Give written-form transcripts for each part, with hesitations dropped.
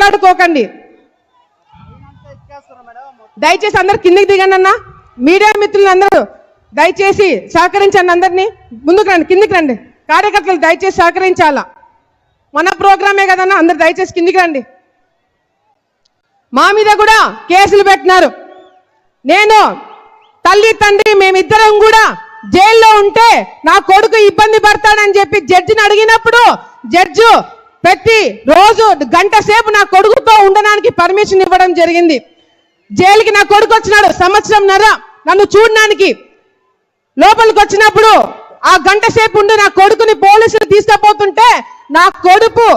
కొట్లాడుకోకండి. దయచేసి అందరు కిందికి దిగండి అన్న. మీడియా మిత్రులు అందరూ దయచేసి సహకరించండి. అందరినీ ముందుకు రండి, కిందికి రండి. కార్యకర్తలు దయచేసి సహకరించాలా. మన ప్రోగ్రామే కదన్నా, అందరు దయచేసి కిందికి రండి. మా మీద కూడా కేసులు పెట్టినారు. నేను తల్లి తండ్రి మేమిద్దరం కూడా జైల్లో ఉంటే నా కొడుకు ఇబ్బంది పడతాడని చెప్పి జడ్జిని అడిగినప్పుడు జడ్జి ప్రతి రోజు గంట సేపు నా కొడుకుతో ఉండడానికి పర్మిషన్ ఇవ్వడం జరిగింది. జైలుకి నా కొడుకు వచ్చినాడు సంవత్సరంన్నర నన్ను చూడడానికి. లోపలికి వచ్చినప్పుడు ఆ గంట సేపు ఉండి నా కొడుకుని పోలీసులు తీసుకుపోతుంటే నా కొడుకు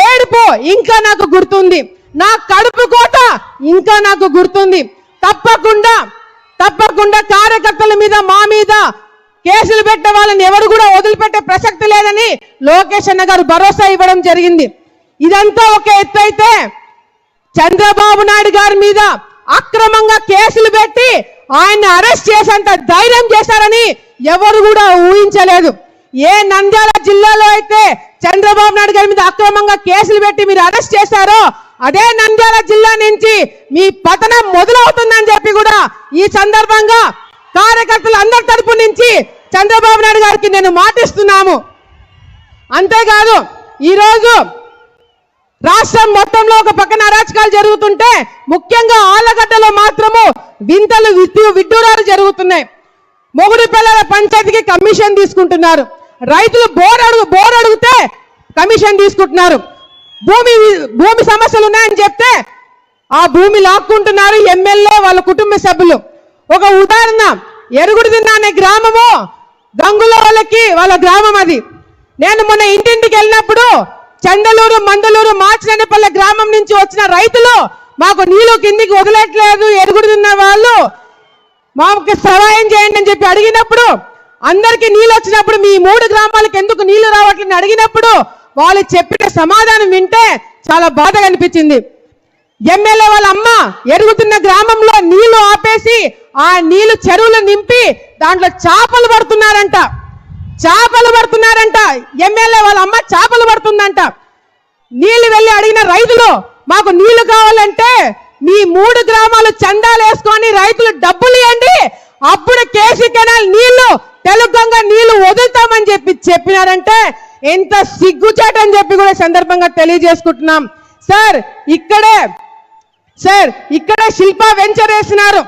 ఏడుపు ఇంకా నాకు గుర్తుంది. నా కడుపు కోత ఇంకా నాకు గుర్తుంది. తప్పకుండా కార్యకర్తల మీద మా మీద కేసులు పెట్టే వాళ్ళని ఎవరు కూడా వదిలిపెట్టే ప్రసక్తి లేదని లోకేష్ అన్న గారు భరోసా ఇవ్వడం జరిగింది. ఇదంతా ఒక ఎత్తు అయితే చంద్రబాబు నాయుడు గారి మీద అక్రమంగా కేసులు పెట్టి ఆయన్ని అరెస్ట్ చేసేంత ధైర్యం చేశారని ఎవరు కూడా ఊహించలేదు. ఏ నంద్యాల జిల్లాలో అయితే చంద్రబాబు నాయుడు గారి మీద అక్రమంగా కేసులు పెట్టి మీరు అరెస్ట్ చేశారో అదే నంద్యాల జిల్లా నుంచి మీ పతనం మొదలవుతుందని చెప్పి కూడా ఈ సందర్భంగా కార్యకర్తలు అందరి తరపు నుంచి చంద్రబాబు నాయుడు గారికి నేను మాటిస్తున్నాము. అంతేకాదు ఈరోజు రాష్ట్రం మొత్తంలో ఒక పక్కన అరాచకాలు జరుగుతుంటే ముఖ్యంగా ఆళ్లగడ్డలో మాత్రము వింతలు విడ్డూరాలు జరుగుతున్నాయి. మొగుడు పిల్లల పంచాయతీకి కమిషన్ తీసుకుంటున్నారు. రైతులు బోర్ అడిగితే కమిషన్ తీసుకుంటున్నారు. భూమి సమస్యలు ఉన్నాయని చెప్తే ఆ భూమి లాక్కుంటున్నారు ఎమ్మెల్యే వాళ్ళ కుటుంబ సభ్యులు. ఒక ఉదాహరణ, ఎరుగుడిదిన్న అనే గ్రామము గంగుల వాళ్ళ గ్రామం అది. నేను మొన్న ఇంటింటికి వెళ్ళినప్పుడు చందలూరు, మందలూరు, మార్చినేపల్లె గ్రామం నుంచి వచ్చిన రైతులు మాకు నీళ్లు కిందికి వదలట్లేదు, ఎరుగుడిదిన్న వాళ్ళు మాకు సహాయం చేయండి అని చెప్పి అడిగినప్పుడు, అందరికి నీళ్ళు వచ్చినప్పుడు మీ 3 గ్రామాలకు ఎందుకు నీళ్లు రావట్లేదని అడిగినప్పుడు వాళ్ళు చెప్పిన సమాధానం వింటే చాలా బాధగా అనిపించింది. ఎమ్మెల్యే వాళ్ళ అమ్మ ఎరుగుతున్న గ్రామంలో నీళ్లు ఆపేసి ఆ నీళ్లు చెరువులు నింపి దాంట్లో చేపలు పడుతున్నారంట. ఎమ్మెల్యే వాళ్ళ అమ్మ చేపలు పడుతుందంట. నీళ్లు వెళ్ళి అడిగిన రైతులు మాకు నీళ్లు కావాలంటే మీ 3 గ్రామాలు చందాలు వేసుకొని రైతులు డబ్బులు ఇవ్వండి, అప్పుడు కేసీ కెనాల్ నీళ్లు తెలుగంగా నీళ్లు వదులుతామని చెప్పినారంటే ఎంత సిగ్గుచాట అని చెప్పి కూడా సందర్భంగా తెలియజేసుకుంటున్నాం. సార్ ఇక్కడే శిల్ప వెంచర్ వేసినారు.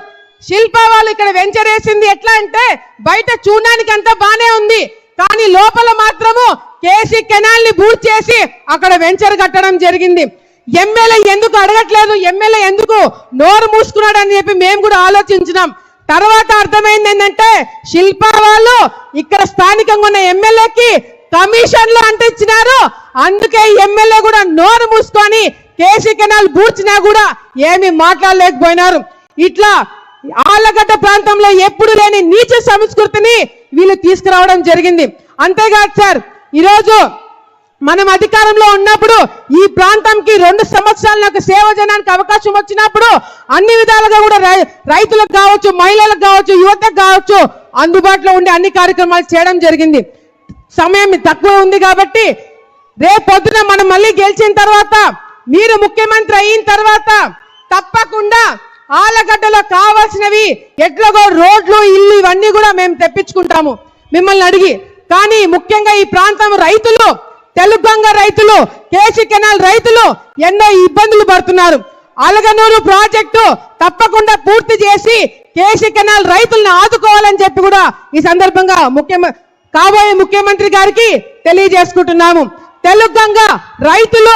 శిల్ప వాళ్ళు ఇక్కడ వెంచర్ వేసింది ఎట్లా అంటే బయట చూడడానికి అంతా బానే ఉంది, కానీ లోపల మాత్రము కేసీ కెనాల్ ని బూట్ చేసి అక్కడ వెంచర్ కట్టడం జరిగింది. ఎమ్మెల్యే ఎందుకు అడగట్లేదు, ఎమ్మెల్యే ఎందుకు నోరు మూసుకున్నాడు అని చెప్పి మేము కూడా ఆలోచించినాం. తర్వాత అర్థమైంది ఏంటంటే శిల్ప వాళ్ళు ఇక్కడ స్థానికంగా ఉన్న ఎమ్మెల్యేకి కమిషన్లు అంటించినారు. అందుకే ఎమ్మెల్యే కూడా నోరు మూసుకొని కేసీ కెనాల్ బూడ్చినా కూడా ఏమీ మాట్లాడలేకపోయినారు. ఇట్లా ఆళ్లగడ్డ ప్రాంతంలో ఎప్పుడు లేని నీచ సంస్కృతిని వీళ్ళు తీసుకురావడం జరిగింది. అంతేకాదు సార్, ఈరోజు మనం అధికారంలో ఉన్నప్పుడు ఈ ప్రాంతంకి 2 సంవత్సరాలు నాకు సేవ చేయడానికి అవకాశం వచ్చినప్పుడు అన్ని విధాలుగా కూడా రైతులకు కావచ్చు, మహిళలకు కావచ్చు, యువతకు కావచ్చు అందుబాటులో ఉండే అన్ని కార్యక్రమాలు చేయడం జరిగింది. సమయం తక్కువ ఉంది కాబట్టి రేపొద్దున మనం మళ్ళీ గెలిచిన తర్వాత మీరు ముఖ్యమంత్రి అయిన తర్వాత తప్పకుండా ఆళ్లగడ్డలో కావాల్సినవి ఎట్లాగో రోడ్లు, ఇల్లు ఇవన్నీ కూడా మేము తెప్పించుకుంటాము మిమ్మల్ని అడిగి. కానీ ముఖ్యంగా ఈ ప్రాంతం రైతులు, తెలుగంగ రైతులు, కేసీ కెనాల్ రైతులు ఎన్నో ఇబ్బందులు పడుతున్నారు. అలగనూరు ప్రాజెక్టు తప్పకుండా పూర్తి చేసి కేసీ కెనాల్ రైతులను ఆదుకోవాలని చెప్పి కూడా ఈ సందర్భంగా కాబోయే ముఖ్యమంత్రి గారికి తెలియజేసుకుంటున్నాము. తెలుగంగ రైతులు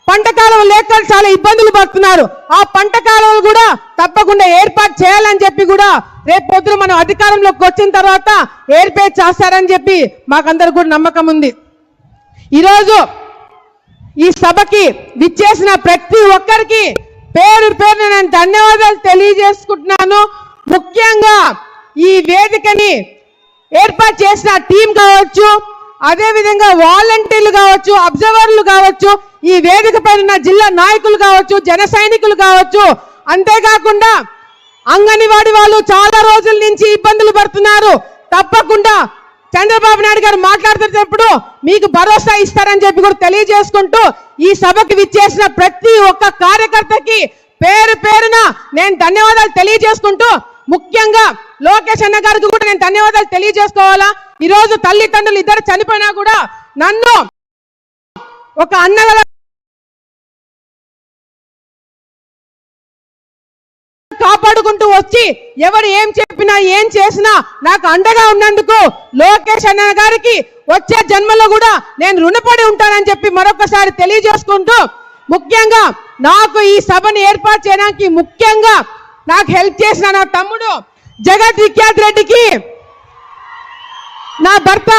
పంట కాలువ లేక చాలా ఇబ్బందులు పడుతున్నారు. ఆ పంట కాలువలు కూడా తప్పకుండా ఏర్పాటు చేయాలని చెప్పి కూడా రేపు పొద్దున మనం అధికారంలోకి వచ్చిన తర్వాత ఏర్పాటు చేస్తారని చెప్పి మాకందరికి కూడా నమ్మకం ఉంది. ఈరోజు ఈ సభకి విచ్చేసిన ప్రతి ఒక్కరికి పేరు పేరున నేను ధన్యవాదాలు తెలియజేసుకుంటున్నాను. ముఖ్యంగా ఈ వేదికని ఏర్పాటు చేసిన టీం కావచ్చు, అదేవిధంగా వాలంటీర్లు కావచ్చు, అబ్జర్వర్లు కావచ్చు, ఈ వేదిక పైన జిల్లా నాయకులు కావచ్చు, జన సైనికులు కావచ్చు, అంతేకాకుండా అంగన్వాడీ వాళ్ళు చాలా రోజుల నుంచి ఇబ్బందులు పడుతున్నారు. తప్పకుండా చంద్రబాబు నాయుడు గారు మాట్లాడుతున్నప్పుడు మీకు భరోసా ఇస్తారని చెప్పి కూడా తెలియజేసుకుంటూ ఈ సభకి విచ్చేసిన ప్రతి ఒక్క కార్యకర్తకి పేరు పేరున నేను ధన్యవాదాలు తెలియజేసుకుంటూ ముఖ్యంగా లోకేష్ అన్న గారికి కూడా నేను ధన్యవాదాలు తెలియజేసుకోవాలా. ఈ రోజు తల్లిదండ్రులు ఇద్దరు చనిపోయినా కూడా నన్ను ఒక అన్నగా కాపాడుకుంటూ వచ్చి ఎవరు ఏం చెప్పినా ఏం చేసినా నాకు అండగా ఉన్నందుకు లోకేష్ అన్న గారికి వచ్చే జన్మలో కూడా నేను రుణపడి ఉంటానని చెప్పి మరొకసారి తెలియజేసుకుంటూ ముఖ్యంగా నాకు ఈ సభను ఏర్పాటు చేయడానికి ముఖ్యంగా నాకు హెల్ప్ చేసిన నా తమ్ముడు జగత్ విఖ్యాత్ రెడ్డికి, నా భర్త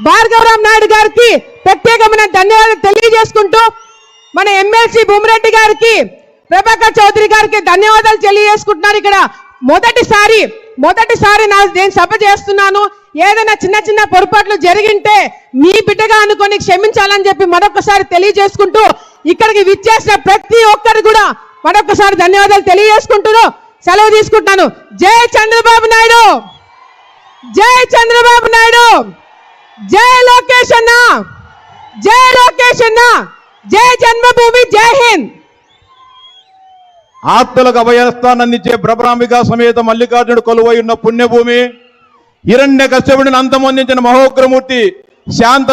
భార్గవరామ్ నాయుడు గారికి ప్రత్యేకమైన ధన్యవాదాలు తెలియజేసుకుంటూ మన ఎమ్మెల్సీ భూమిరెడ్డి గారికి, ప్రభాకర్ చౌదరి గారికి ధన్యవాదాలు తెలియజేసుకుంటున్నారు. ఇక్కడ మొదటిసారి నేను సభ చేస్తున్నాను. ఏదైనా చిన్న చిన్న పొరపాట్లు జరిగింటే మీ బిడ్డగా అనుకొని క్షమించాలని చెప్పి మరొకసారి తెలియజేసుకుంటూ ఇక్కడికి విచ్చేసిన ప్రతి ఒక్కరు కూడా మరొకసారి ధన్యవాదాలు తెలియజేసుకుంటూ సెలవు తీసుకుంటున్నాను. జై చంద్రబాబు నాయుడు, జై చంద్రబాబు నాయుడు, జై లోకేష్ అన్న, జై లోకేష్ అన్న, జై జన్మభూమి, జై హింద్. ఆత్మలకు అభయస్థానం అందించే బ్రహ్మరాంబిక సమేత మల్లికార్జునుడు కొలువై ఉన్న పుణ్యభూమి, హిరణ్యకశ్యపుడిని అంతమొందించిన మహోగ్రమూర్తి శాంత